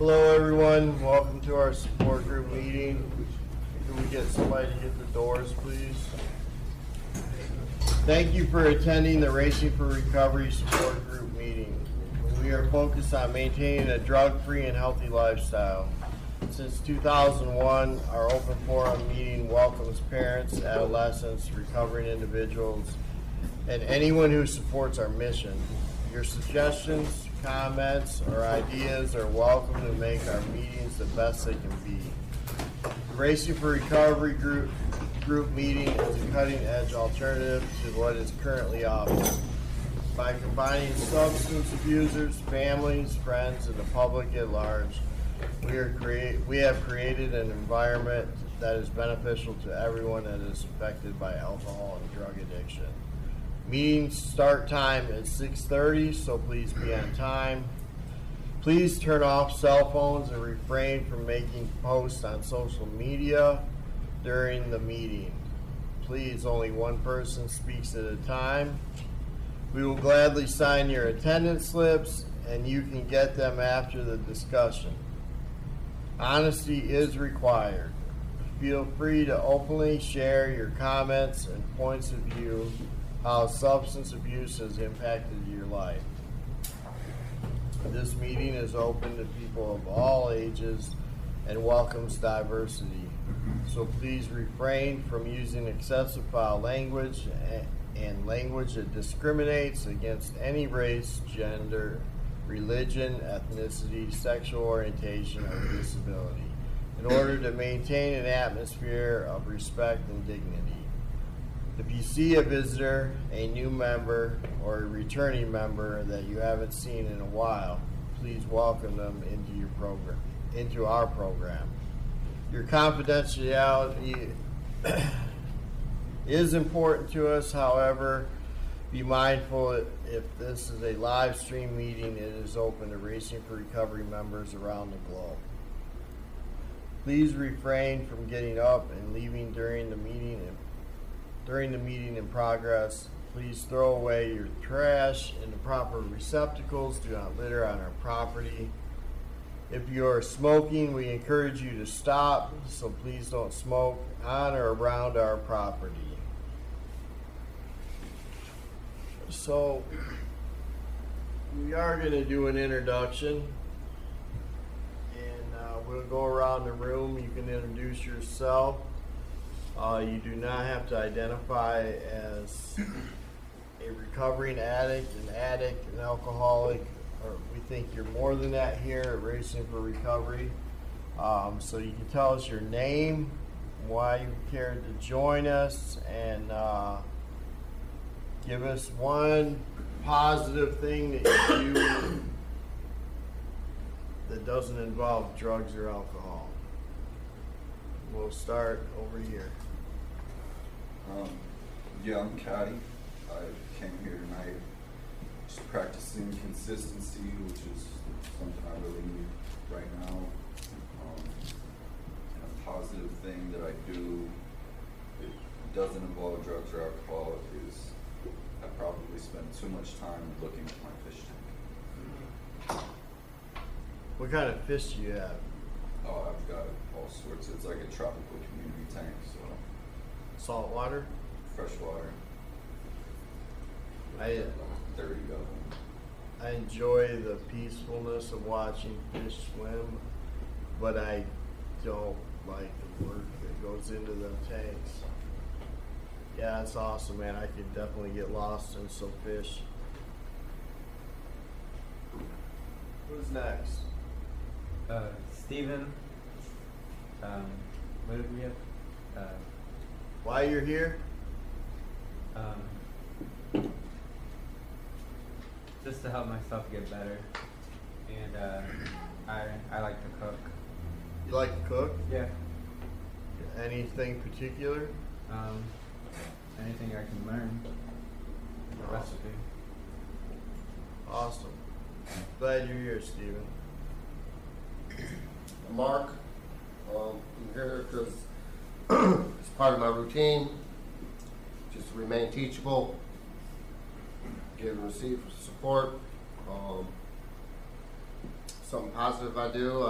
Hello everyone, welcome to our support group meeting. Can we get somebody to hit the doors, please? Thank you for attending the Racing for Recovery support group meeting. We are focused on maintaining a drug-free and healthy lifestyle. Since 2001, our open forum meeting welcomes parents, adolescents, recovering individuals, and anyone who supports our mission. Your suggestions, comments, or ideas are welcome to make our meetings the best they can be. The Racing for Recovery group meeting is a cutting-edge alternative to what is currently offered. By combining substance abusers, families, friends, and the public at large, we have created an environment that is beneficial to everyone that is affected by alcohol and drug addiction. Meeting start time is 6:30, so please be on time. Please turn off cell phones and refrain from making posts on social media during the meeting. Please, only one person speaks at a time. We will gladly sign your attendance slips, and you can get them after the discussion. Honesty is required. Feel free to openly share your comments and points of view how substance abuse has impacted your life. This meeting is open to people of all ages and welcomes diversity. So please refrain from using excessive foul language and language that discriminates against any race, gender, religion, ethnicity, sexual orientation, or disability in order to maintain an atmosphere of respect and dignity. If you see a visitor, a new member, or a returning member that you haven't seen in a while, please welcome them into our program. Your confidentiality is important to us. However, be mindful if this is a live stream meeting, it is open to Racing for Recovery members around the globe. Please refrain from getting up and leaving during the meeting in progress. Please throw away your trash in the proper receptacles. Do not litter on our property. If you are smoking, we encourage you to stop, so please don't smoke on or around our property. So, we are going to do an introduction, and we'll go around the room. You can introduce yourself. You do not have to identify as a recovering addict, an alcoholic, or we think you're more than that here at Racing for Recovery. So you can tell us your name, why you cared to join us, and give us one positive thing that you do that doesn't involve drugs or alcohol. We'll start over here. I'm Caddy. I came here tonight just practicing consistency, which is something I really need right now. And a positive thing that I do that doesn't involve drugs or alcohol is I probably spend too much time looking at my fish tank. What kind of fish do you have? Oh, I've got all sorts. It's like a tropical community tank, so Salt water? fresh water. I 30 of them. I enjoy the peacefulness of watching fish swim, but I don't like the work that goes into the tanks. Yeah, it's awesome, man. I could definitely get lost in some fish. Who's next? Steven. What did we have? Why you're here? Just to help myself get better, and I like to cook. You like to cook? Yeah. Anything particular? Anything I can learn. A recipe. Awesome. Glad you're here, Steven. Mark, I'm here because it's part of my routine, just to remain teachable, give and receive support. something positive I do,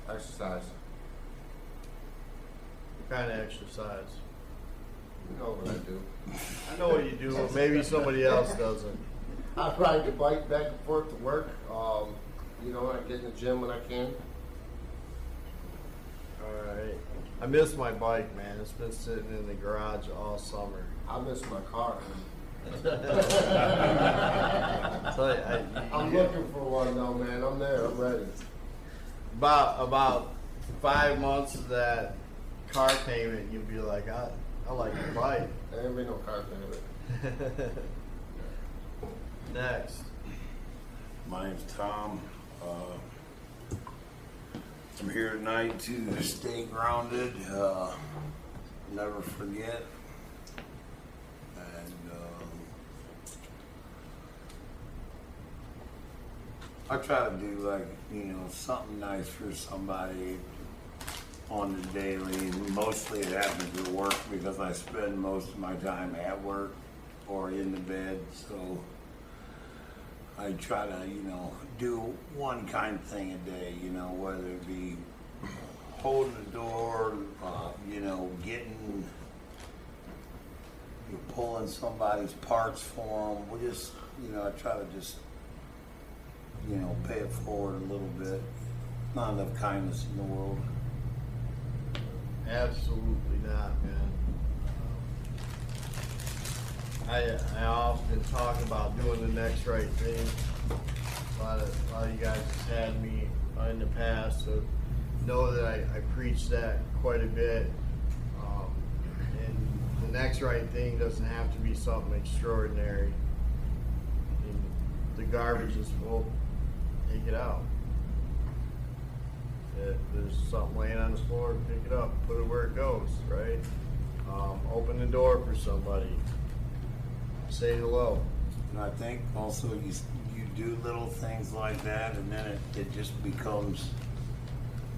exercise. What kind of exercise? You know what I do. I know what you do, but maybe somebody else doesn't. I ride the bike back and forth to work. You know, I get in the gym when I can. Alright. I miss my bike, man. It's been sitting in the garage all summer. I miss my car. So I'm looking for one though, man. I'm there. I'm ready. about 5 months of that car payment, you'll be like, I like your bike. There ain't been no car payment. Next. My name's Tom. I'm here tonight to stay grounded, never forget, and I try to do something nice for somebody on the daily. Mostly it happens at work because I spend most of my time at work or in the bed, so I try to, do one kind of thing a day, whether it be holding the door, getting, pulling somebody's parts for them. We just, I try to just, pay it forward a little bit. Not enough kindness in the world. Absolutely not, man. I often talk about doing the next right thing. A lot of you guys have had me in the past, so know that I preach that quite a bit. And the next right thing doesn't have to be something extraordinary. And the garbage is full, take it out. If there's something laying on the floor, pick it up, put it where it goes, right? Open the door for somebody. Say hello. And I think also you do little things like that, and then it just becomes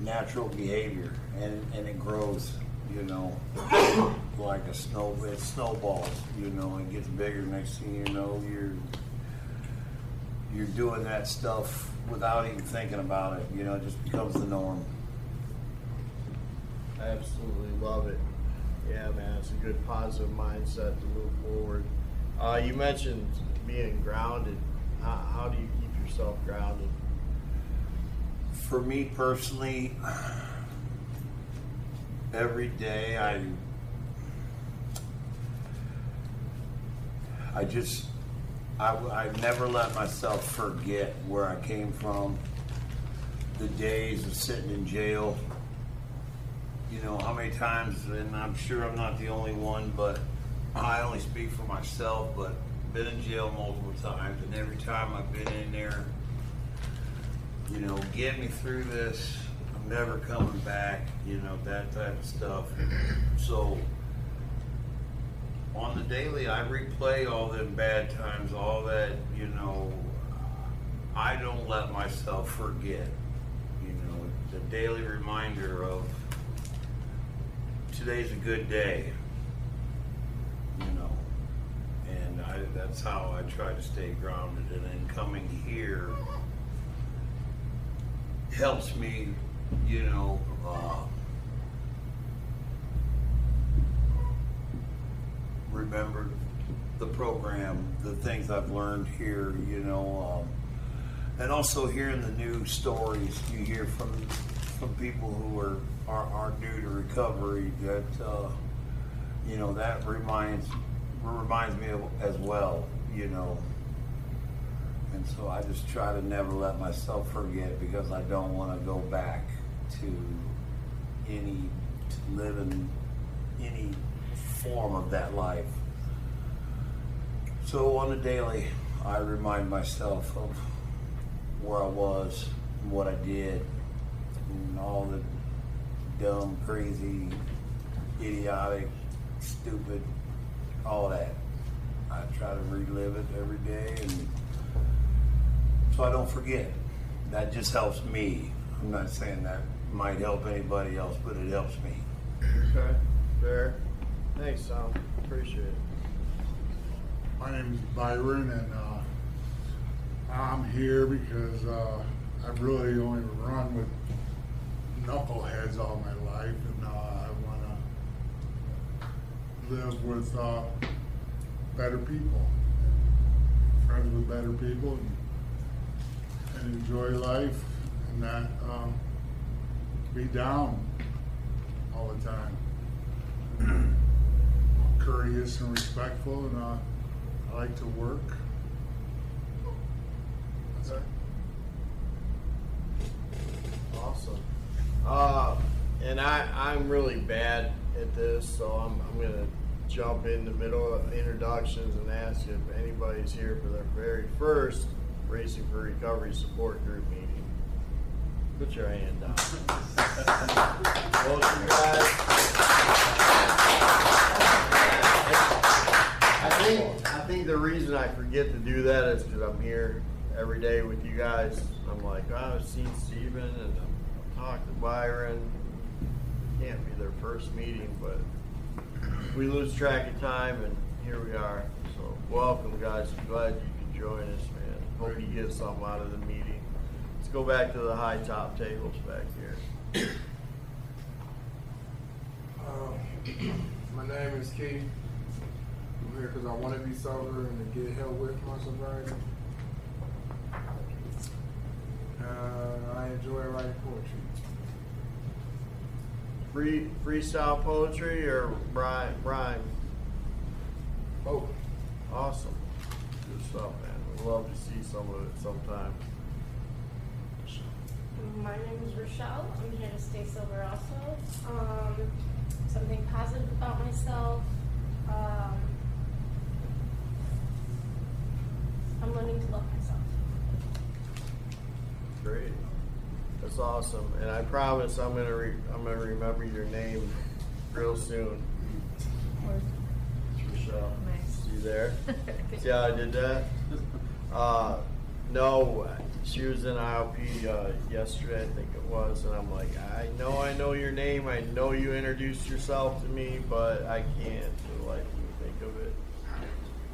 natural behavior, and it grows, like it snowballs, it gets bigger. Next thing you know, you're doing that stuff without even thinking about it. It just becomes the norm. I absolutely love it. Yeah, man, it's a good positive mindset to move forward. You mentioned being grounded. How do you keep yourself grounded? For me personally, every day I never let myself forget where I came from, the days of sitting in jail. How many times, and I'm sure I'm not the only one, but I only speak for myself, but been in jail multiple times, and every time I've been in there, get me through this, I'm never coming back, that type of stuff. So on the daily, I replay all them bad times, all that, I don't let myself forget, the daily reminder of today's a good day, and that's how I try to stay grounded. And then coming here helps me, remember the program, the things I've learned here, and also hearing the new stories you hear from people who are new to recovery, that that reminds me of, as well, and so I just try to never let myself forget, because I don't want to go back to live in any form of that life. So on the daily, I remind myself of where I was and what I did, and all the dumb, crazy, idiotic, stupid, all that. I try to relive it every day, and so I don't forget. That just helps me. I'm not saying that might help anybody else, but it helps me. Okay, fair. Thanks, Tom. Appreciate it. My name is Byron, and I'm here because I've really only run with knuckleheads all my life, and I want to live with better people, friends with better people, and enjoy life, and not be down all the time. Courteous and respectful, and I like to work. That's it. Awesome. And I'm really bad at this, so I'm gonna jump in the middle of introductions and ask if anybody's here for their very first Racing for Recovery support group meeting. Put your hand down. Welcome, guys. I think the reason I forget to do that is because I'm here every day with you guys. I'm like, oh, I've seen Steven and I've talked to Byron. Can't be their first meeting, but we lose track of time, and here we are. So welcome, guys. I'm glad you could join us, man. Hope you get something out of the meeting. Let's go back to the high top tables back here. My name is Keith. I'm here because I want to be sober and to get help with my sobriety. I enjoy writing poetry. Freestyle poetry or rhyme? Both. Awesome. Good stuff, man. We'd love to see some of it sometime. My name is Rochelle. I'm here to stay sober also. Something positive about myself. I'm learning to love myself. Great. That's awesome. And I promise I'm gonna remember your name real soon. Rochelle. Nice. See there? See how I did that? No, she was in IOP yesterday, I think it was, and I'm like, I know your name. I know you introduced yourself to me, but I can't for the life of me think of it.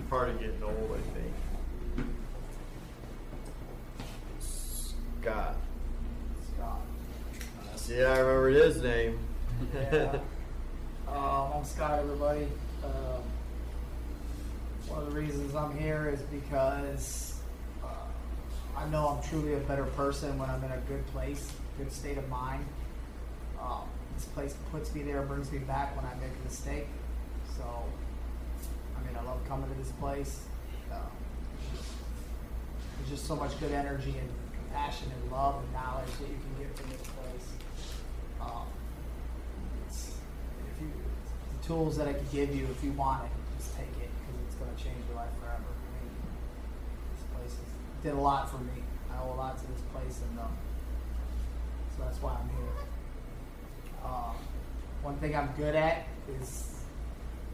Part of getting old, I think. Scott. See, I remembered his name. Yeah. I'm Scott, everybody. One of the reasons I'm here is because I know I'm truly a better person when I'm in a good place, good state of mind. This place puts me there, brings me back when I make a mistake. So, I mean, I love coming to this place. There's just so much good energy and compassion and love and knowledge that you can get from this place. The tools that I could give you, if you want it, just take it, because it's going to change your life forever. I mean, this place did a lot for me. I owe a lot to this place, and so that's why I'm here. One thing I'm good at is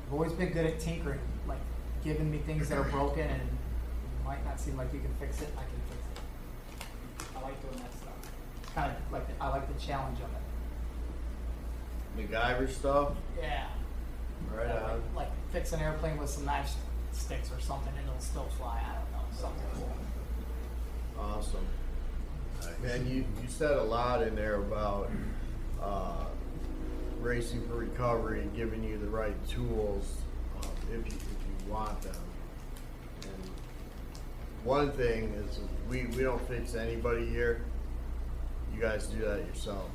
I've always been good at tinkering, like giving me things that are broken and it might not seem like you can fix it, I can fix it. I like doing that stuff. It's kind of like I like the challenge of it. MacGyver stuff? Yeah. Right Yeah, on. like fix an airplane with some matchsticks or something and it'll still fly. I don't know. Something cool. Awesome. Man, you said a lot in there about Racing for Recovery and giving you the right tools if you want them. And one thing is we don't fix anybody here. You guys do that yourself.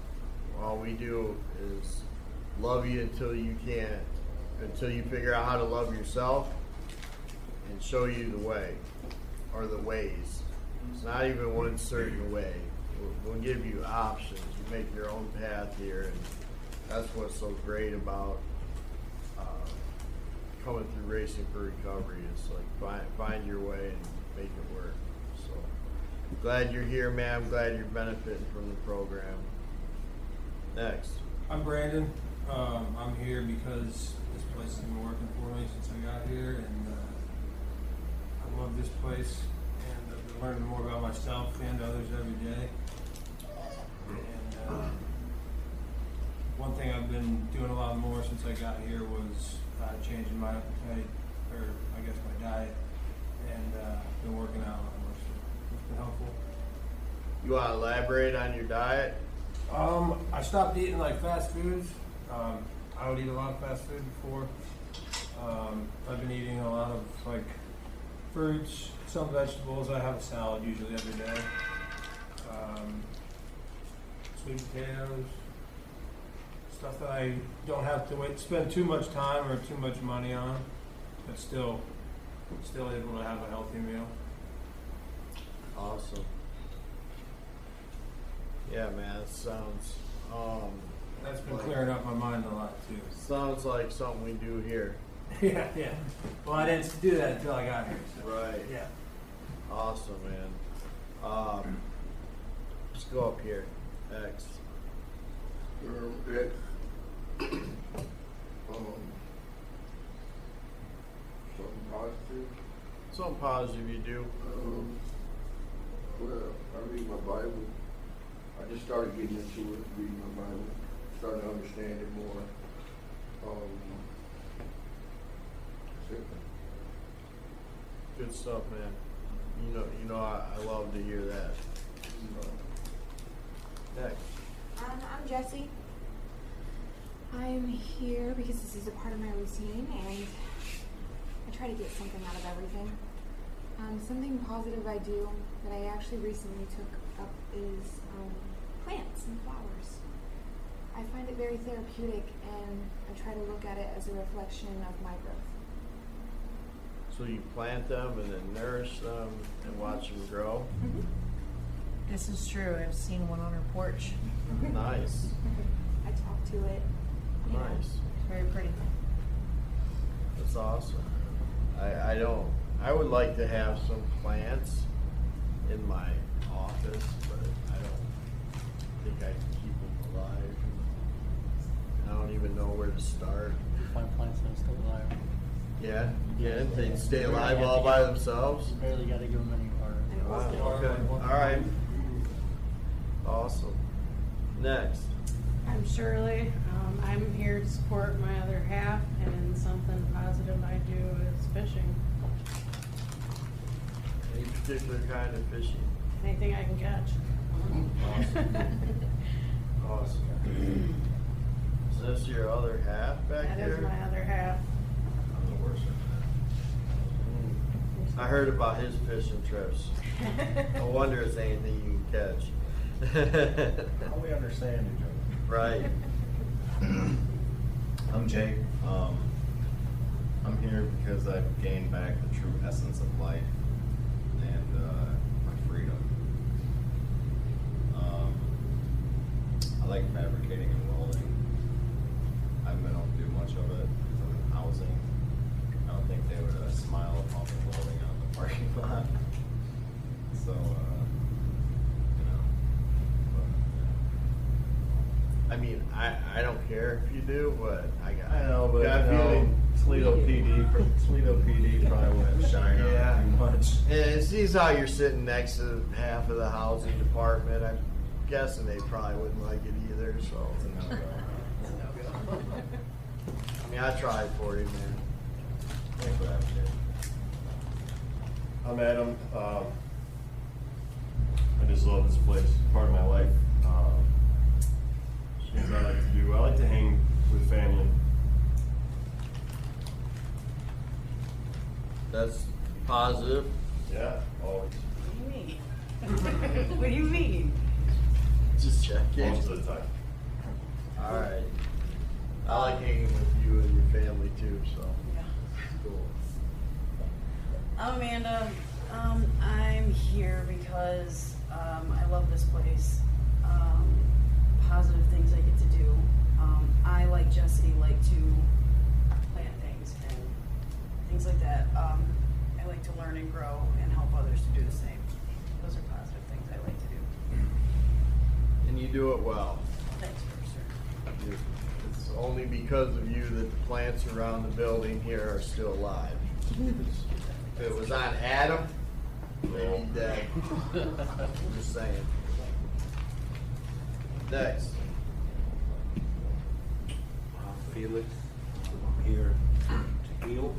All we do is love you until you can't, until you figure out how to love yourself and show you the way or the ways. It's not even one certain way. We'll give you options. You make your own path here, and that's what's so great about coming through Racing for Recovery. It's like find your way and make it work. So glad you're here, man. I'm glad you're benefiting from the program. Next. I'm Brandon. I'm here because this place has been working for me since I got here, and I love this place, and I've been learning more about myself and others every day. And one thing I've been doing a lot more since I got here was changing my appetite, or I guess my diet, and been working out a lot more. So it's been helpful. You want to elaborate on your diet? I stopped eating like fast foods. I would eat a lot of fast food before. I've been eating a lot of like fruits, some vegetables. I have a salad usually every day. Sweet potatoes, stuff that I don't have to spend too much time or too much money on, but still able to have a healthy meal. Awesome. Yeah, man, it sounds That's been like- clearing up my mind a lot too. sounds like something we do here. Yeah. Well, I didn't do that until I got here. So. Right. Yeah. Awesome, man. Let's go up here. X. Something positive. Something positive you do. Well, I read my Bible. I just started getting into it, reading my Bible, starting to understand it more. That's it. Good stuff, man. You know, I love to hear that. Next. I'm Jessie. I'm here because this is a part of my routine and I try to get something out of everything. Something positive I do that I actually recently took up is plants and flowers. I find it very therapeutic and I try to look at it as a reflection of my growth. So you plant them and then nourish them and watch them grow. This is true. I've seen one on her porch. Nice. I talk to it. you know. Nice. Very pretty. That's awesome. I would like to have some plants in my office, but I don't think I can keep them alive. I don't even know where to start. Find plants that are still alive. Yeah, yeah, they stay alive all by themselves. You barely got to give them any water. Wow, okay, all right. Awesome. Next. I'm Shirley. I'm here to support my other half, and something positive I do is fishing. Any particular kind of fishing? Anything I can catch. Awesome. Is this your other half back That there? is my other half. I'm the worst at I heard about his fishing trips. I wonder if there's anything you can catch. How we understand each other. Right. I'm Jake. I'm here because I've gained back the true essence of life and my freedom. I like fabricating and welding. I haven't been able to do much of it because I'm in housing. I don't think they would smile upon me welding out in the parking lot. So, you know. But, I mean, I don't care if you do, but I know, but got a you know, feeling. Toledo PD probably wouldn't shine on Yeah. it too much. And it sees how you're sitting next to half of the housing department. I'm guessing they probably wouldn't like it either. So, I mean, I tried for you, man. Thanks for having me. I'm Adam. I just love this place. Part of my life. Things I like to do. I like to hang with family. That's positive. Yeah, always. What do you mean? What do you mean? Just checking. Most of the time. All right. I like hanging with you and your family too. So, cool. I'm Amanda. I'm here because I love this place. Positive things I get to do. I, like Jesse, like to plant things and things like that. I like to learn and grow and help others to do the same. Those are positive things I like to do. And you do it well. Thanks, sir. It's only because of you that the plants around the building here are still alive. If it was on Adam, they'd be dead. I'm just saying. Next. I'm Felix. I'm here to heal.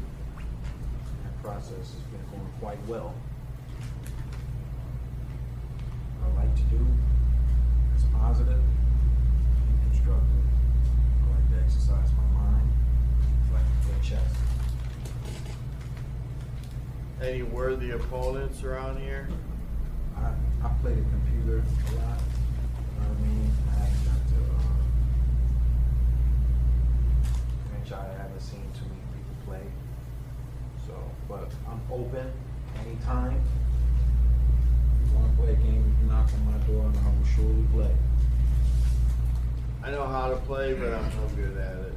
That process has been going quite well. I like like to do. It's positive and constructive. I like to exercise my mind. I like to play chess. Any worthy opponents around here? I play the computer a lot. You know what I mean? I haven't got to I haven't seen too many people play. So, but I'm open anytime. If you want to play a game, you can knock on my door and I will surely play. I know how to play, but I'm no good at it.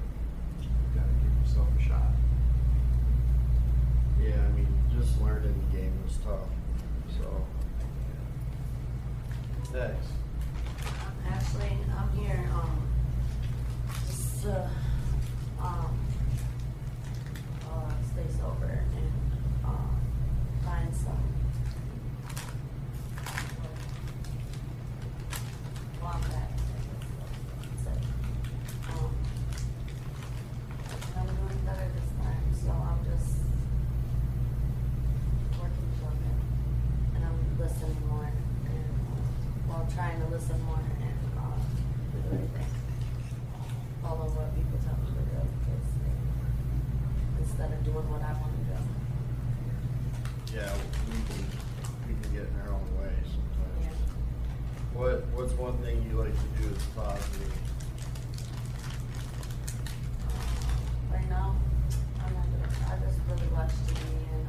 You gotta give yourself a shot. Yeah, I mean, just learning the game is tough. So, next. Ashley, I'm here, just stay sober and, find some, back. I'm doing better this time, so I'm just working from it. And I'm listening more and, trying to listen more and, do the right thing. Follow what people tell me to do, because instead of doing what I want to do. Yeah, we can get in our own way sometimes. Yeah. What's one thing you like to do that's positive? Right now, I just really watch TV and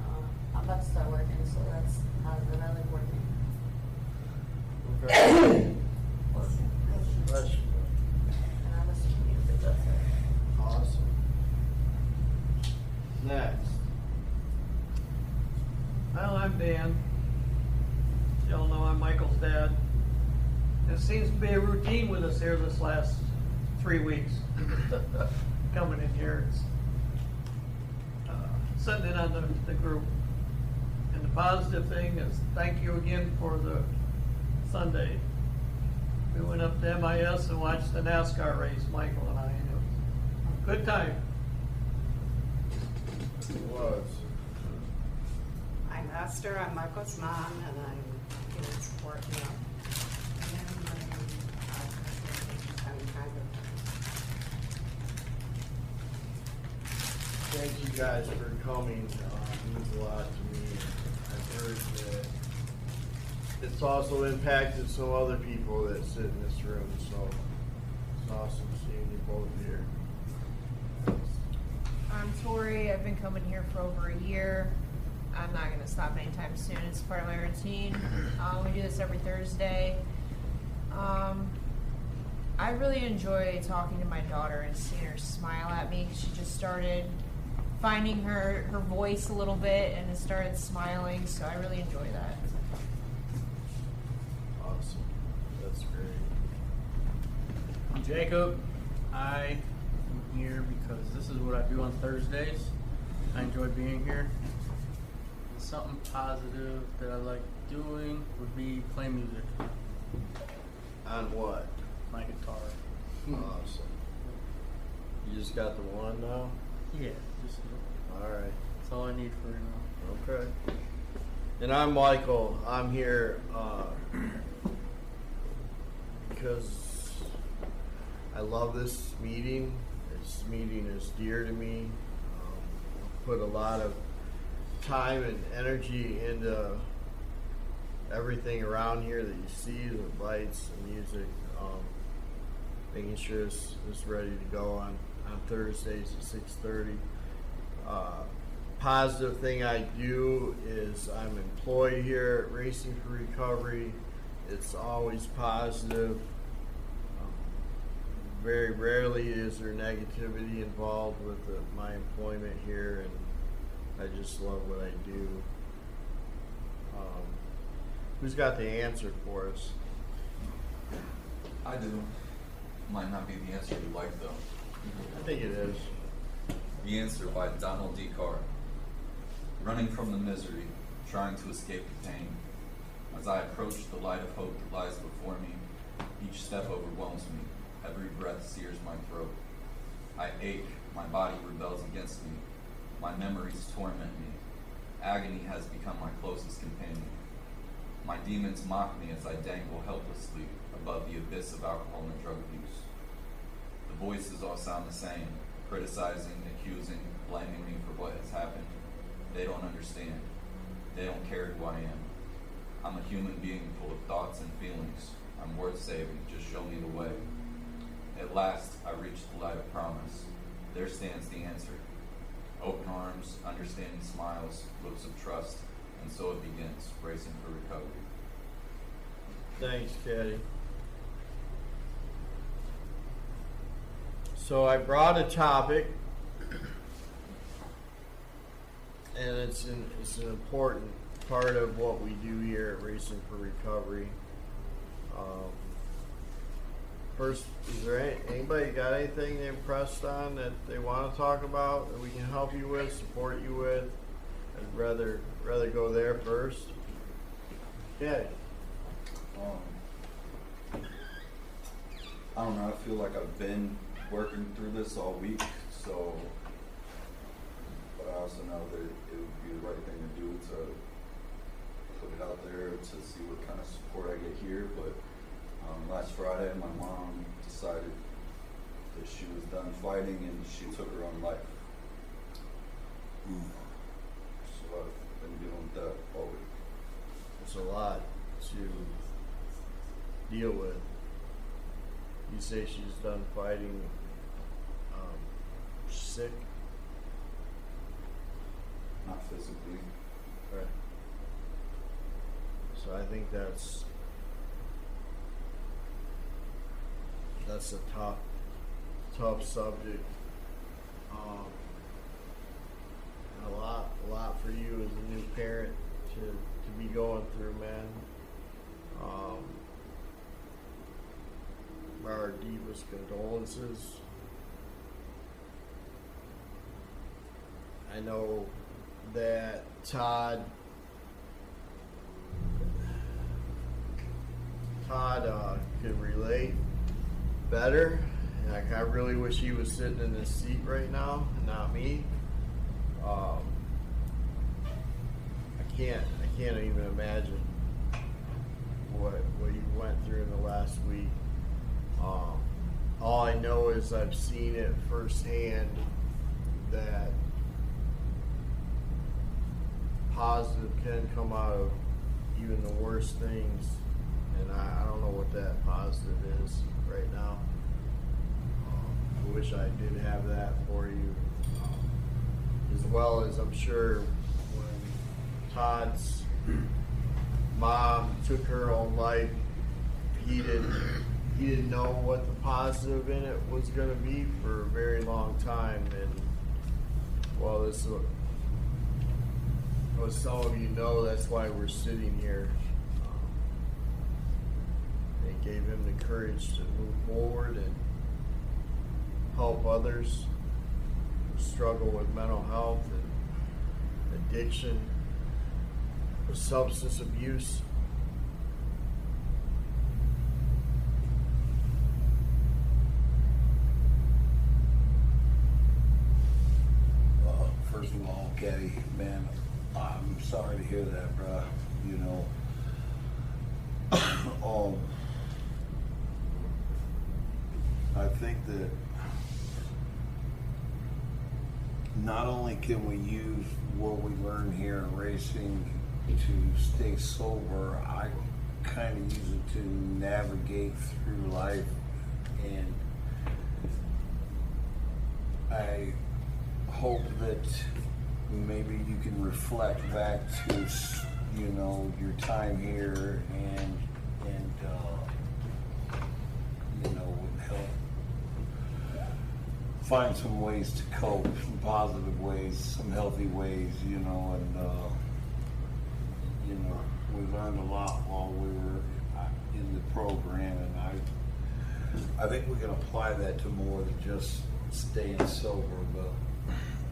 I'm about to start working, so that's positive. I like working. Okay. Bless you. And I listen to music, that's it. Awesome. Next. Well, I'm Dan. Y'all know I'm Michael's dad. It seems to be a routine with us here this last 3 weeks. Coming in here, it's sitting in on the group. And the positive thing is, thank you again for the Sunday. We went up to MIS and watched the NASCAR race, Michael and I. And it was a good time. It was. I'm Esther, I'm Michael's mom, and I'm here to support him. Thank you guys for coming. It means a lot to me. I've heard that it's also impacted some other people that sit in this room, so it's awesome seeing you both here. I'm Tori. I've been coming here for over a year. I'm not going to stop anytime soon. It's part of my routine. We do this every Thursday. I really enjoy talking to my daughter and seeing her smile at me. She just started finding her voice a little bit and has started smiling, so I really enjoy that. Awesome. That's great. I'm Jacob. I am here because this is what I do on Thursdays. I enjoy being here. Something positive that I like doing would be playing music. On what? My guitar. Awesome. You just got the one now? Yeah, just all right. That's all I need for now. Okay. And I'm Michael. I'm here because I love this meeting. This meeting is dear to me. I put a lot of time and energy into everything around here that you see, the lights, the music, making sure it's ready to go on Thursdays at 6:30. Positive thing I do is I'm employed here at Racing for Recovery. It's always positive. Very rarely is there negativity involved with my employment here, and I just love what I do. Who's got the answer for us? I do. Might not be the answer you like, though. I think it is. The answer by Donald D. Carr. Running from the misery, trying to escape the pain. As I approach the light of hope that lies before me, each step overwhelms me. Every breath sears my throat. I ache, my body rebels against me. My memories torment me. Agony has become my closest companion. My demons mock me as I dangle helplessly above the abyss of alcohol and drug abuse. The voices all sound the same, criticizing, accusing, blaming me for what has happened. They don't understand. They don't care who I am. I'm a human being full of thoughts and feelings. I'm worth saving. Just show me the way. At last, I reach the light of promise. There stands the answer. Open arms, understanding smiles, looks of trust, and so it begins, bracing for recovery. Thanks, Caddy. So I brought a topic, and it's an important part of what we do here at Racing for Recovery. First, is there anybody got anything they impressed on that they want to talk about that we can help you with, support you with? I'd rather go there first. Yeah. I don't know, I feel like I've been working through this all week, so, but I also know that it would be the right thing to do to put it out there to see what kind of support I get here. But last Friday, my mom decided that she was done fighting and she took her own life. So I've been dealing with that all week. It's a lot to deal with. You say she's done fighting. Sick? Not physically. Right. So I think that's a tough subject. And a lot for you as a new parent to be going through, man. Our deepest condolences. I know that Todd could relate better. Like, I really wish he was sitting in this seat right now, and not me. I can't even imagine what you went through in the last week. All I know is I've seen it firsthand that positive can come out of even the worst things, and I don't know what that positive is right now. I wish I did have that for you, as well as I'm sure when Todd's mom took her own life, he didn't know what the positive in it was going to be for a very long time. And well, this is, as some of you know, that's why we're sitting here. It gave him the courage to move forward and help others who struggle with mental health and addiction, with substance abuse. First of all, Caddy, man, I'm sorry to hear that, bruh. You know, I think that not only can we use what we learn here in racing to stay sober, I kind of use it to navigate through life, and I hope that maybe you can reflect back to, you know, your time here and you know, help find some ways to cope, some positive ways, some healthy ways, you know, and you know, we learned a lot while we were in the program, and I think we can apply that to more than just staying sober, but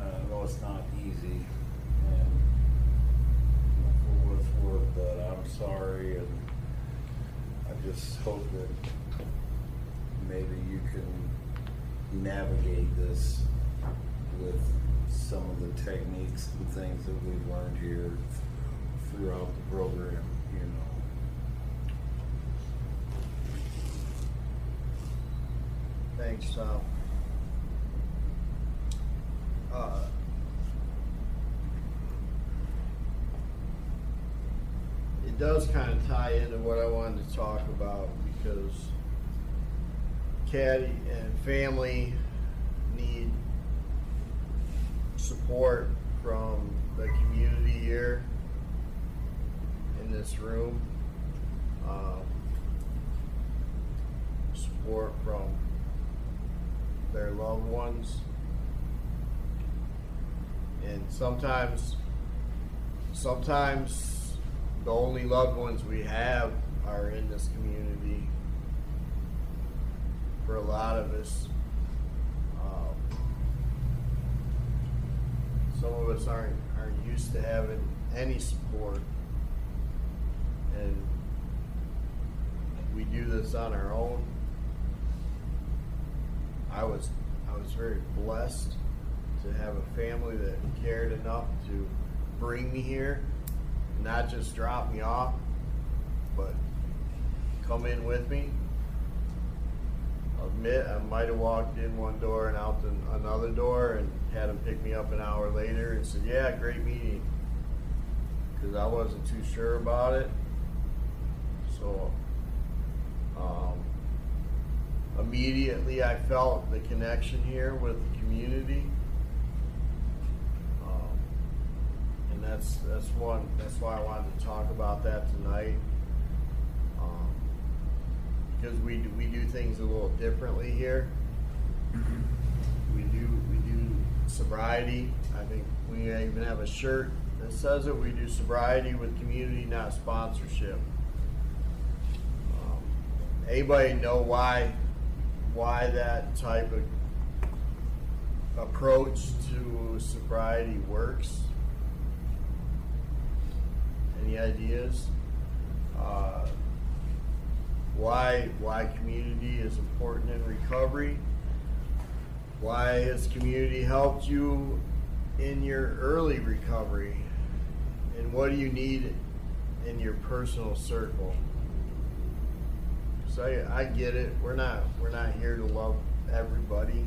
I know it's not easy, and you know, for what it's worth, but I'm sorry, and I just hope that maybe you can navigate this with some of the techniques and things that we've learned here throughout the program, you know. Thanks, Tom. It does kind of tie into what I wanted to talk about because Caddy and family need support from the community here in this room. Support from their loved ones. And sometimes the only loved ones we have are in this community. For a lot of us, some of us aren't used to having any support, and we do this on our own. I was very blessed to have a family that cared enough to bring me here, not just drop me off, but come in with me. I'll admit I might have walked in one door and out another door and had them pick me up an hour later and said, yeah, great meeting, because I wasn't too sure about it. So immediately I felt the connection here with the community. And that's why I wanted to talk about that tonight. Because we do things a little differently here. We do sobriety. I think we even have a shirt that says it. We do sobriety with community, not sponsorship. Anybody know why that type of approach to sobriety works? Any ideas? Why community is important in recovery? Why has community helped you in your early recovery? And what do you need in your personal circle? So I get it. We're not here to love everybody.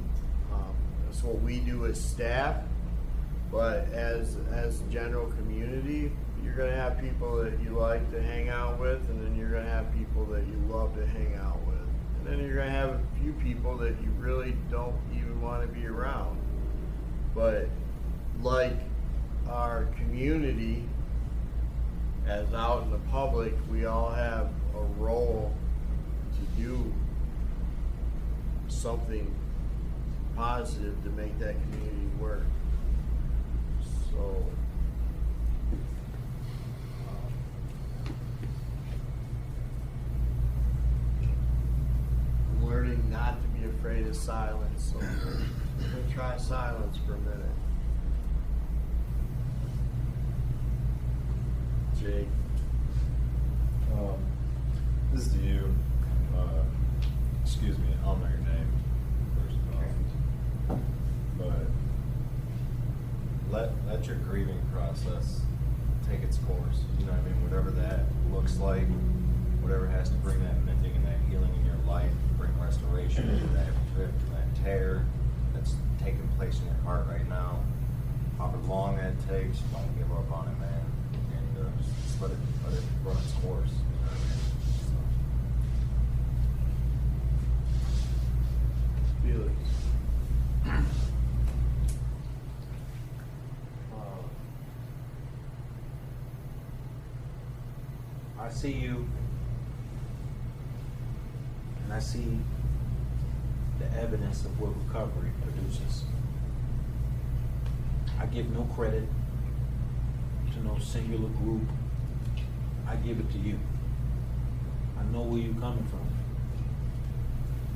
That's what we do as staff. But as general community, you're going to have people that you like to hang out with, and then you're going to have people that you love to hang out with. And then you're going to have a few people that you really don't even want to be around. But like our community, as out in the public, we all have a role to do something positive to make that community work. So I'm learning not to be afraid of silence, so I'm going to try silence for a minute. Jake. This is to you. Excuse me, I'll know your name first of all. But let your grieving process take its course. You know what I mean? Whatever that looks like, whatever has to bring that mending and that healing in your life, bring restoration to that rift and that tear that's taking place in your heart right now. However long that takes, don't give up on it, man. And just let it run its course. You know what I mean? Felix. I see you, and I see the evidence of what recovery produces. I give no credit to no singular group. I give it to you. I know where you're coming from.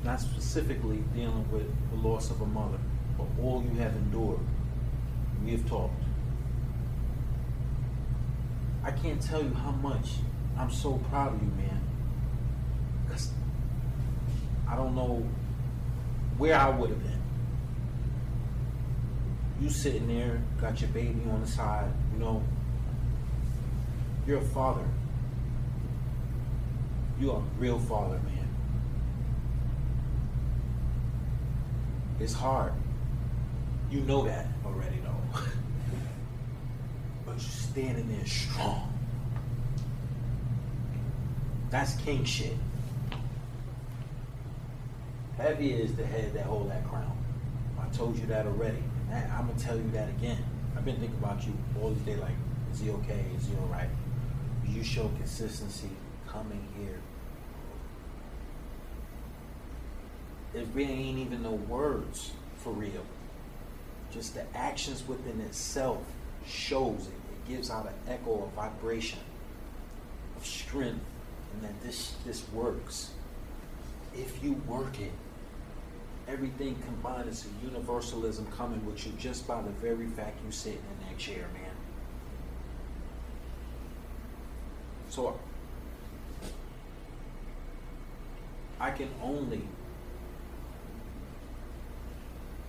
Not specifically dealing with the loss of a mother, but all you have endured. We have talked. I can't tell you how much I'm so proud of you, man. Because I don't know where I would have been. You sitting there, got your baby on the side, you know. You're a father. You're a real father, man. It's hard. You know that already, though. But you're standing there strong. That's king shit. Heavy is the head that hold that crown. I told you that already. And I'm gonna tell you that again. I've been thinking about you all this day, like, is he okay? Is he alright? You show consistency coming here. It really ain't even no words for real. Just the actions within itself shows it. It gives out an echo, a vibration of strength, and that this works. If you work it, everything combined is a universalism coming with you just by the very fact you sitting in that chair, man. So I can only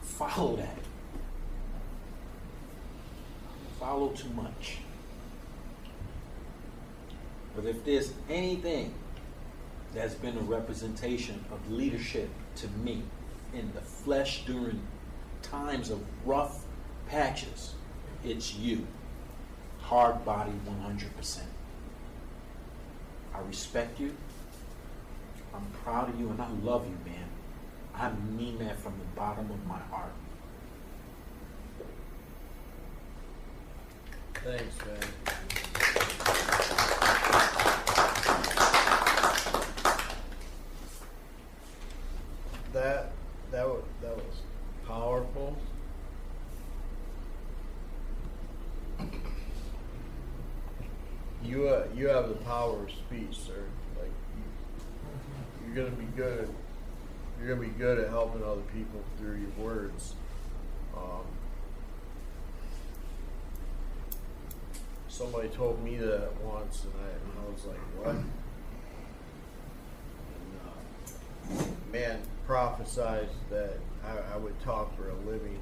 follow that. Follow too much. But if there's anything that's been a representation of leadership to me in the flesh during times of rough patches, it's you. Hard body 100%. I respect you. I'm proud of you and I love you, man. I mean that from the bottom of my heart. Thanks, man. That was powerful. You have the power of speech, sir. Like you're gonna be good. You're gonna be good at helping other people through your words. Somebody told me that once, and I was like, what? And, man prophesied that I would talk for a living,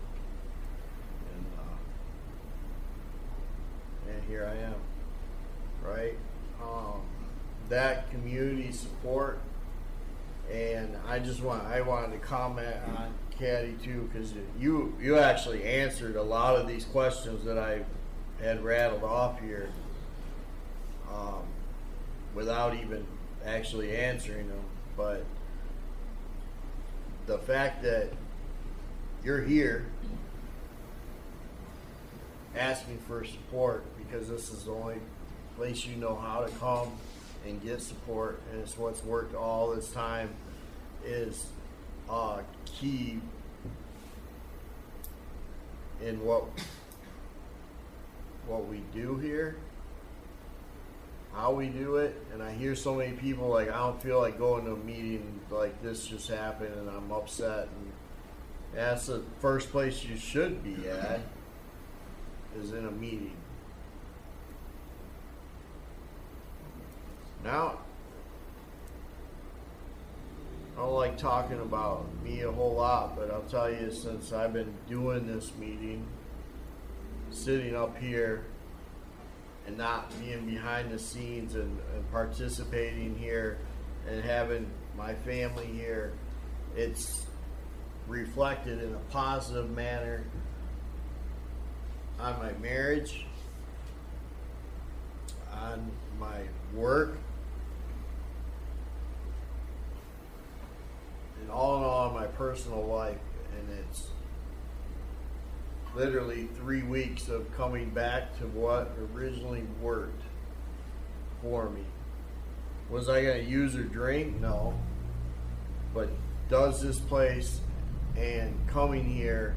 and here I am, right? That community support, and I wanted to comment on Caddy too, because you actually answered a lot of these questions that I had rattled off here without even actually answering them. But the fact that you're here asking for support because this is the only place you know how to come and get support, and it's what's worked all this time, is key in what we do here, how we do it. And I hear so many people like, I don't feel like going to a meeting like this just happened and I'm upset, and that's the first place you should be at, is in a meeting. Now, I don't like talking about me a whole lot, but I'll tell you, since I've been doing this meeting, sitting up here and not being behind the scenes and participating here and having my family here, it's reflected in a positive manner on my marriage, on my work, and all in all in my personal life. And it's literally 3 weeks of coming back to what originally worked for me. Was I going to use or drink? No. But does this place and coming here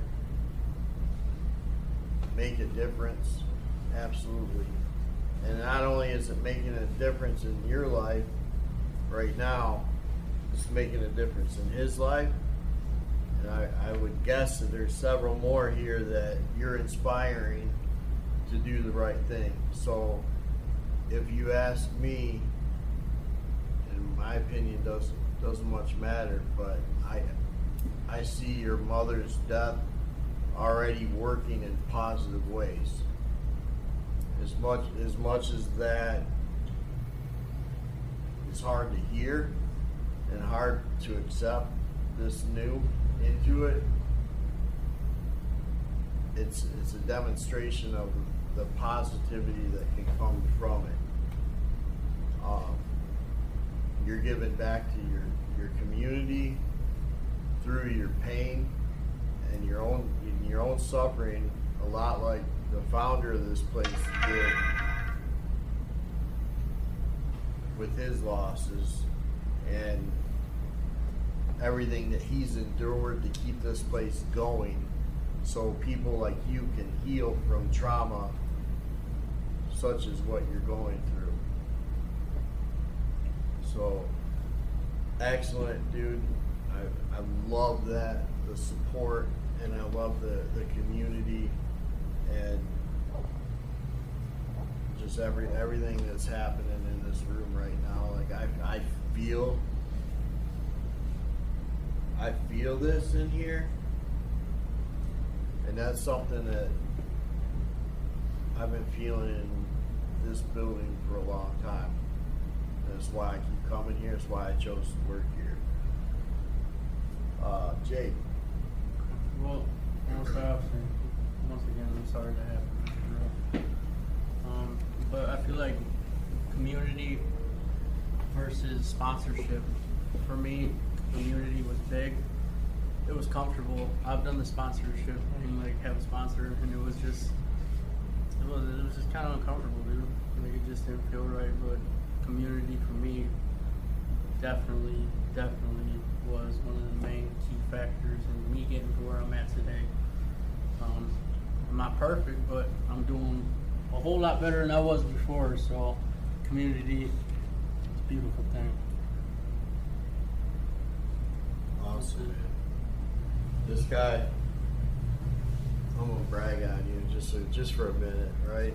make a difference? Absolutely. And not only is it making a difference in your life right now, it's making a difference in his life. And I would guess that there's several more here that you're inspiring to do the right thing. So if you ask me, in my opinion, doesn't much matter, but I see your mother's death already working in positive ways. As much as that is hard to hear and hard to accept this new into it, it's a demonstration of the positivity that can come from it. You're giving back to your community through your pain and your own suffering, a lot like the founder of this place did with his losses and everything that he's endured to keep this place going, so people like you can heal from trauma such as what you're going through. So, excellent, dude. I love that, the support, and I love the community, and just everything that's happening in this room right now. Like I feel this in here, and that's something that I've been feeling in this building for a long time. That's why I keep coming here. That's why I chose to work here. Jake. Well, first off, and once again, I'm sorry to happen. But I feel like community versus sponsorship. For me, community was big. It was comfortable. I've done the sponsorship and like have a sponsor, and it was just kind of uncomfortable, dude. Like it just didn't feel right. But community for me definitely was one of the main key factors in me getting to where I'm at today. I'm not perfect, but I'm doing a whole lot better than I was before. So community is a beautiful thing. Awesome, man. This guy, I'm gonna brag on you just for a minute, right?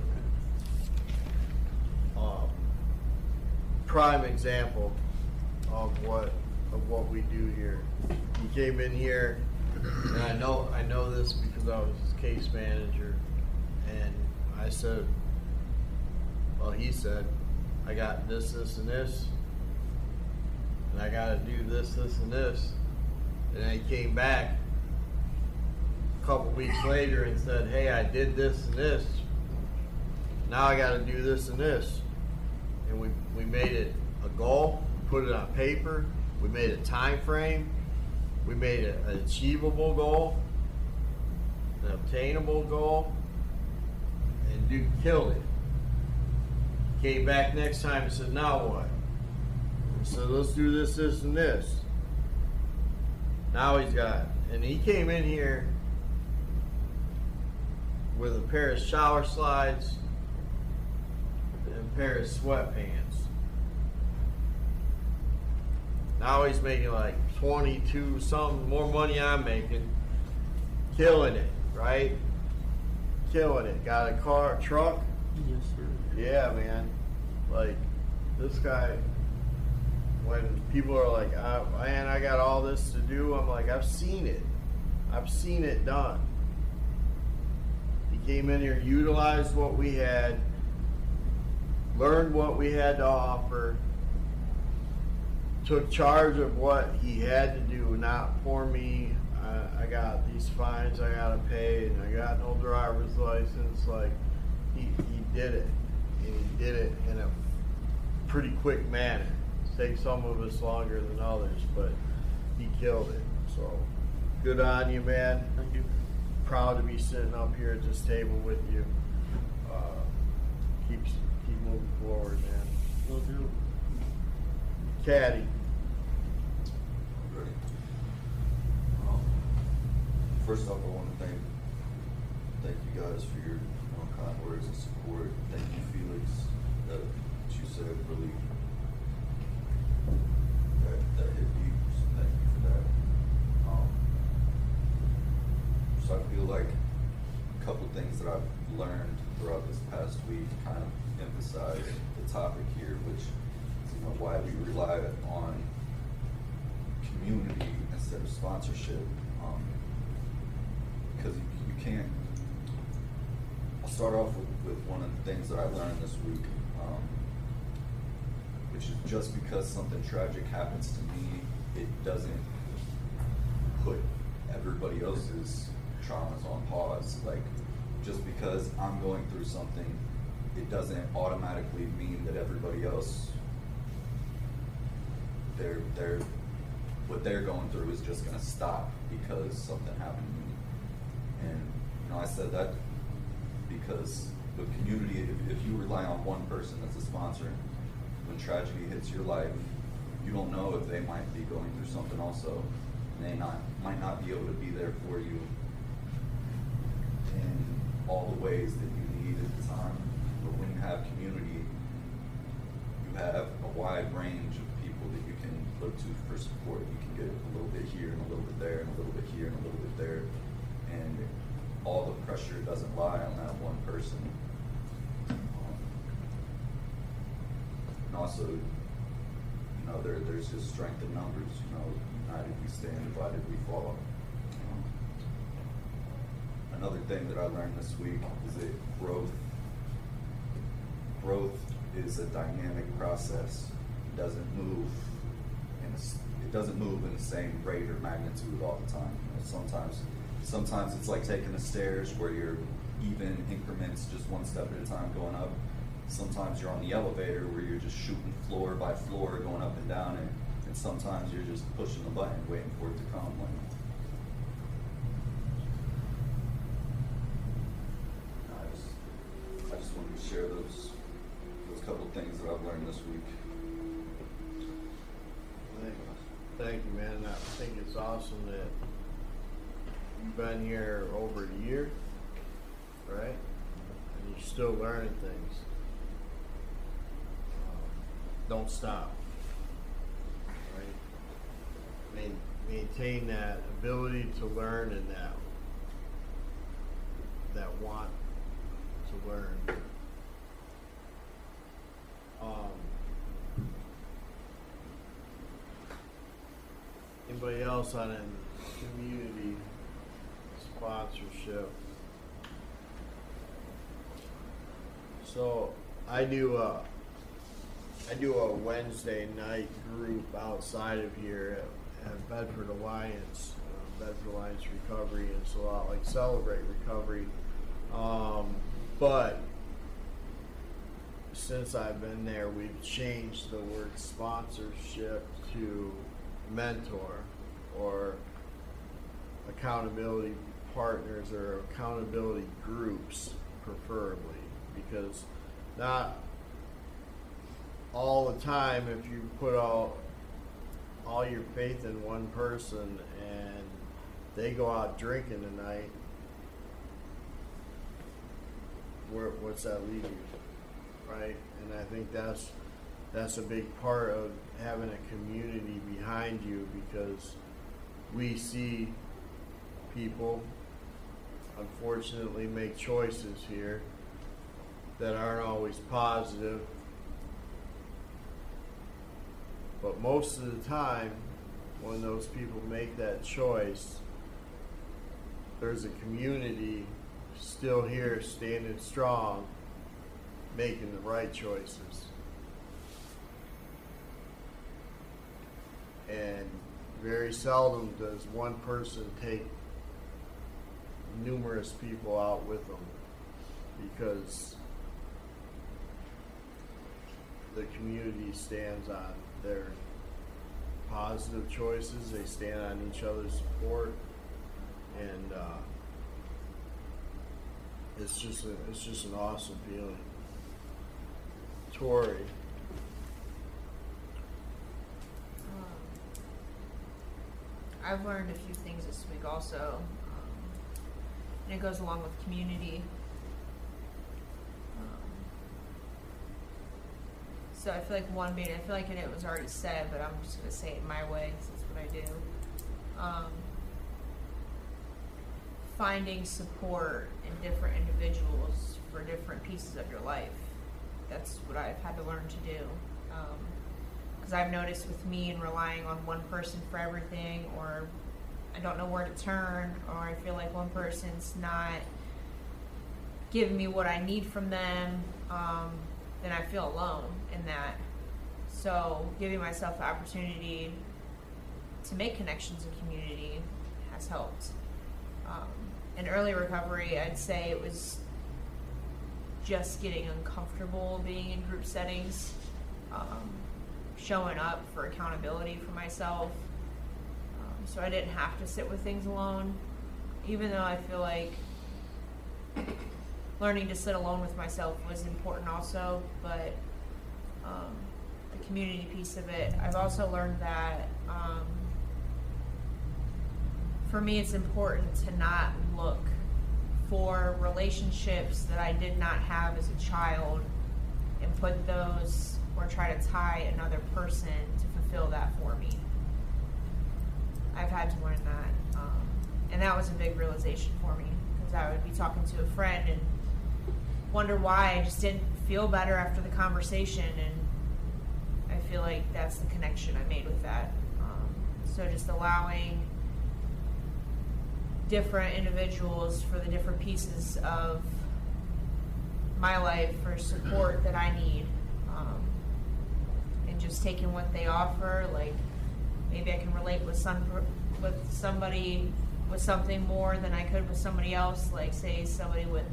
Prime example of what we do here. He came in here, and I know this because I was his case manager, and I said, well, he said, I got this, and this, and I got to do this, and this. And then he came back a couple weeks later and said, hey, I did this and this. Now I got to do this and this. And we made it a goal, put it on paper, we made a time frame, we made it an achievable goal, an obtainable goal, and dude killed it. Came back next time and said, now what? I said, let's do this, and this. Now and he came in here with a pair of shower slides and a pair of sweatpants. Now he's making like 22 something more money I'm making. Killing it, right? Killing it. Got a truck. Yes, sir. Yeah, man. Like, this guy, when people are like, man, I got all this to do, I'm like, I've seen it. I've seen it done. He came in here, utilized what we had, learned what we had to offer, took charge of what he had to do, not for me. I got these fines I gotta pay, and I got no driver's license. Like, he did it, and he did it in a pretty quick manner. It takes some of us longer than others, but he killed it. So, good on you, man. Thank you. Proud to be sitting up here at this table with you. Keep moving forward, man. Will do. Caddy. Ready. First off, I want to thank you guys for your kind words and support. Thank you, Felix, that you said really that hit deep. So thank you for that. So I feel like a couple things that I've learned throughout this past week kind of emphasize the topic here, which is why we rely on community instead of sponsorship. Because you can't. I'll start off with one of the things that I learned this week, which is just because something tragic happens to me, it doesn't put everybody else's traumas on pause. Like, just because I'm going through something, it doesn't automatically mean that everybody else, what they're going through is just gonna stop because something happened to me. And, you know, I said that because the community, if you rely on one person as a sponsor, when tragedy hits your life, you don't know if they might be going through something also. And they might not be able to be there for you in all the ways that you need at the time. But when you have community, you have a wide range of people that you can look to for support. You can get a little bit here and a little bit there and a little bit here and a little bit there. And all the pressure doesn't lie on that one person. And also, you know, there's just strength in numbers. You know, united we stand, divided we fall. Another thing that I learned this week is that growth is a dynamic process. It doesn't move in the same rate or magnitude all the time. You know, sometimes it's like taking the stairs where you're even increments, just one step at a time going up. Sometimes you're on the elevator where you're just shooting floor by floor, going up and down, and sometimes you're just pushing the button, waiting for it to come. I just wanted to share those couple of things that I've learned this week. Thank you, man. I think it's awesome that you've been here over a year, right? And you're still learning things. Don't stop, right? Maintain that ability to learn and that want to learn. Anybody else on a community sponsorship? So I do a Wednesday night group outside of here at Bedford Alliance, Bedford Alliance Recovery, and it's a lot like Celebrate Recovery. But since I've been there, we've changed the word sponsorship to mentor or accountability partners or accountability groups, preferably, because not all the time, if you put all your faith in one person and they go out drinking tonight, what's that leave you, right? And I think that's a big part of having a community behind you, because we see people unfortunately make choices here that aren't always positive. But most of the time, when those people make that choice, there's a community still here standing strong, making the right choices. And very seldom does one person take numerous people out with them, because the community stands on their positive choices. They stand on each other's support, and it's just an awesome feeling. Tori. I've learned a few things this week also, and it goes along with community. So I feel like I feel like it was already said, but I'm just going to say it my way, because that's what I do. Finding support in different individuals for different pieces of your life. That's what I've had to learn to do. Because I've noticed with me and relying on one person for everything, or I don't know where to turn, or I feel like one person's not giving me what I need from them, then I feel alone in that. So giving myself the opportunity to make connections in community has helped. in early recovery, I'd say it was just getting uncomfortable being in group settings, showing up for accountability for myself. So I didn't have to sit with things alone, even though I feel like learning to sit alone with myself was important also, but the community piece of it, I've also learned that for me it's important to not look for relationships that I did not have as a child and put those or try to tie another person to fulfill that for me. I've had to learn that, and that was a big realization for me, because I would be talking to a friend and wonder why I just didn't feel better after the conversation, and I feel like that's the connection I made with that. So just allowing different individuals for the different pieces of my life for support that I need, and just taking what they offer. Like maybe I can relate with somebody with something more than I could with somebody else. Like say somebody with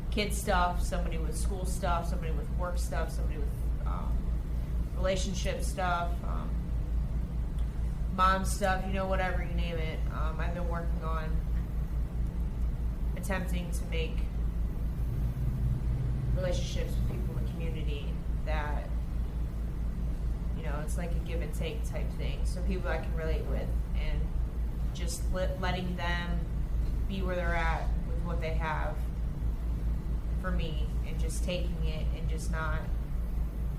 kid stuff, somebody with school stuff, somebody with work stuff, somebody with relationship stuff, mom stuff, whatever you name it. I've been working on attempting to make relationships with people in the community that, it's like a give and take type thing. So people I can relate with, and just letting them be where they're at with what they have for me, and just taking it and just not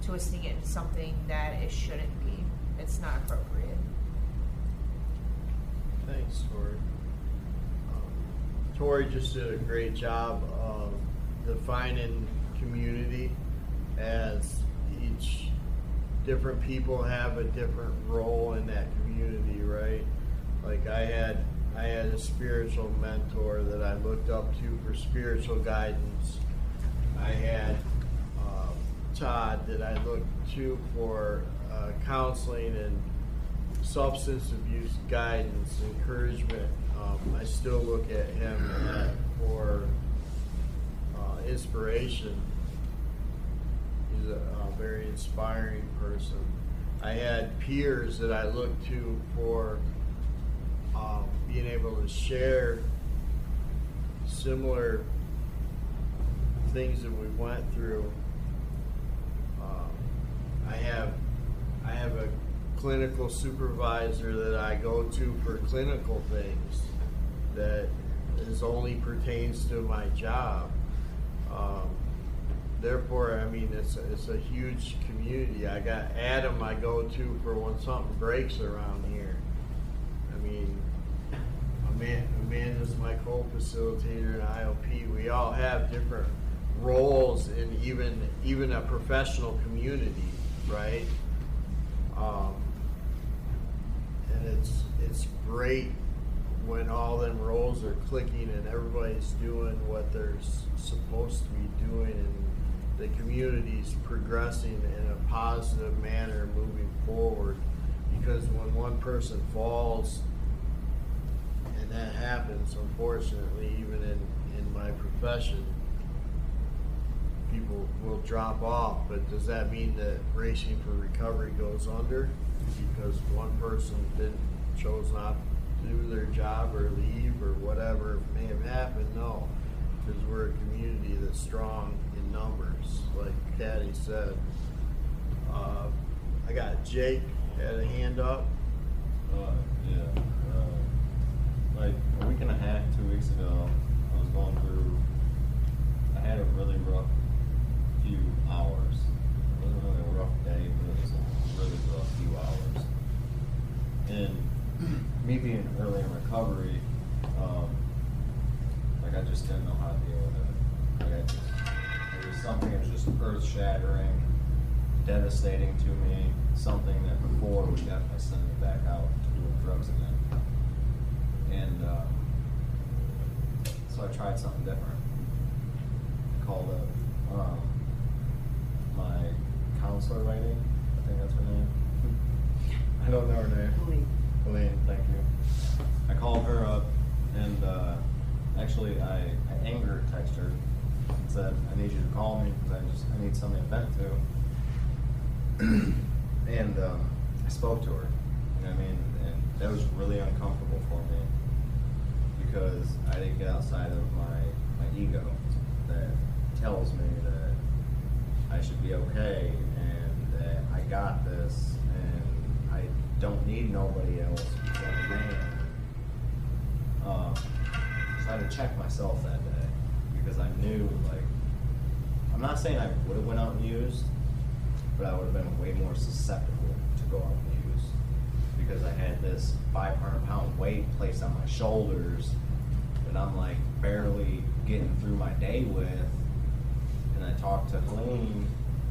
twisting it into something that it shouldn't be. It's not appropriate. Thanks, Tori. Tori just did a great job of defining community, as each different people have a different role in that community, right? Like I had a spiritual mentor that I looked up to for spiritual guidance. I had Todd that I looked to for counseling and substance abuse guidance, encouragement. I still look at him for inspiration. He's a very inspiring person. I had peers that I looked to for being able to share similar things that we went through. I have a clinical supervisor that I go to for clinical things that only pertains to my job. Therefore, it's a huge community. I got Adam I go to for when something breaks around here. Amanda's my co-facilitator in IOP. We all have different roles in even a professional community, right? And it's great when all them roles are clicking and everybody's doing what they're supposed to be doing, and the community's progressing in a positive manner moving forward. Because when one person falls, and that happens unfortunately even in my profession, people will drop off. But does that mean that Racing for Recovery goes under because one person chose not to do their job or leave or whatever may have happened? No, because we're a community that's strong in numbers, like Patty said. I got Jake had a hand up. Yeah. Like a week and a half, 2 weeks ago, I was going through, I had a really rough few hours. It wasn't really a rough day, but it was a really rough few hours. And me being early in recovery, like I just didn't know how to deal with it. Like it was something that was just earth-shattering, devastating to me, something that before would definitely send me back out to doing drugs again. And so I tried something different. Called up my counselor writing. I think that's her name. I don't know her name. Helene, thank you. I called her up and actually, I anger texted her and said, I need you to call me because I need something to vent to. And I spoke to her, you know what I mean? And that was really uncomfortable for me because I didn't get outside of my ego that tells me that I should be okay and that I got this and I don't need nobody else but a man. So I had to check myself that day because I knew, like, I'm not saying I would have went out and used, but I would have been way more susceptible to go out and use because I had this 500-pound weight placed on my shoulders that I'm like barely getting through my day with. And I talked to Helene,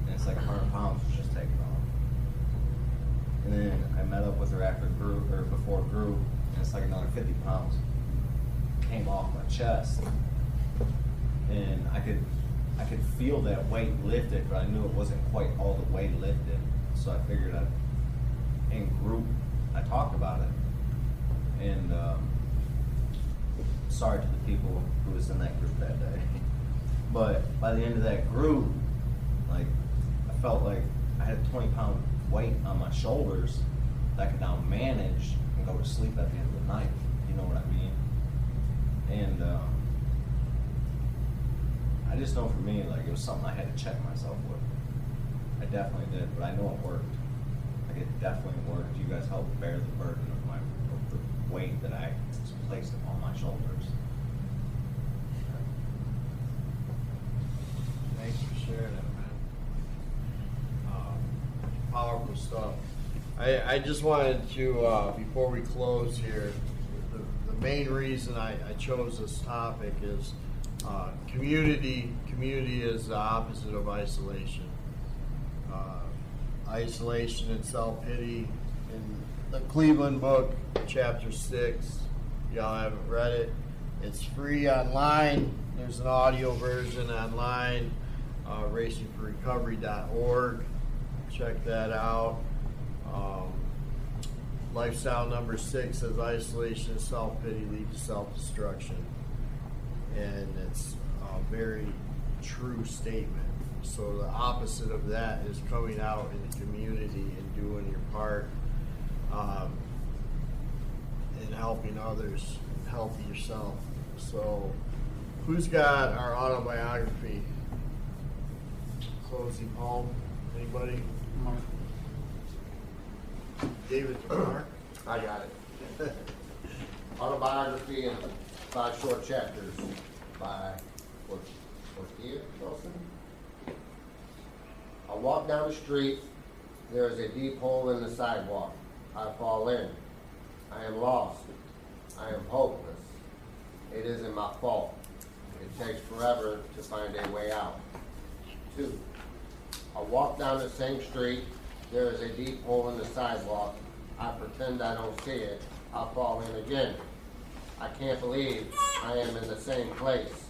and it's like 100 pounds was just taken off. And then I met up with her after group or before group, and it's like another 50 pounds came off my chest, and I could feel that weight lifted, but I knew it wasn't quite all the weight lifted. So I figured in group, I talked about it, and sorry to the people who was in that group that day. But by the end of that group, like, I felt like I had a 20-pound weight on my shoulders that I could now manage and go to sleep at the end of the night. You know what I mean? And I just know for me, like, it was something I had to check myself with. I definitely did, but I know it worked. Like, it definitely worked. You guys helped bear the burden of the weight that I placed upon my shoulders. Thanks for sharing that, man. Powerful stuff. I just wanted to, before we close here, the main reason I chose this topic is community. Community is the opposite of isolation. Isolation and self-pity. In the Cleveland book, chapter 6, y'all haven't read it. It's free online. There's an audio version online, racingforrecovery.org. Check that out. Lifestyle number 6 says isolation and self-pity lead to self-destruction. And it's a very true statement. So the opposite of that is coming out in the community and doing your part, and helping others, and helping yourself. So who's got our autobiography? Closing poem? Anybody? Mark. David to Mark? I got it. Autobiography in 5 short chapters by Portia Wilson. I walk down the street. There is a deep hole in the sidewalk. I fall in. I am lost. I am hopeless. It isn't my fault. It takes forever to find a way out. 2. I walk down the same street. There is a deep hole in the sidewalk. I pretend I don't see it. I fall in again. I can't believe I am in the same place.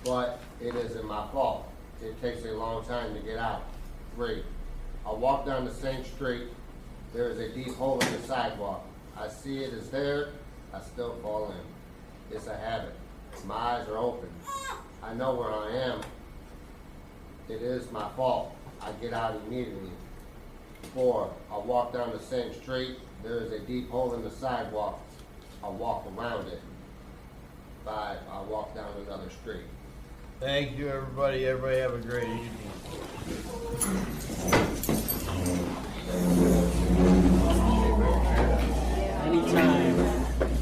But it isn't my fault. It takes a long time to get out. 3. I walk down the same street. There is a deep hole in the sidewalk. I see it is there. I still fall in. It's a habit. My eyes are open. I know where I am. It is my fault. I get out immediately. 4. I walk down the same street. There is a deep hole in the sidewalk. I walk around it. 5. I walk down another street. Thank you, everybody. Everybody have a great evening.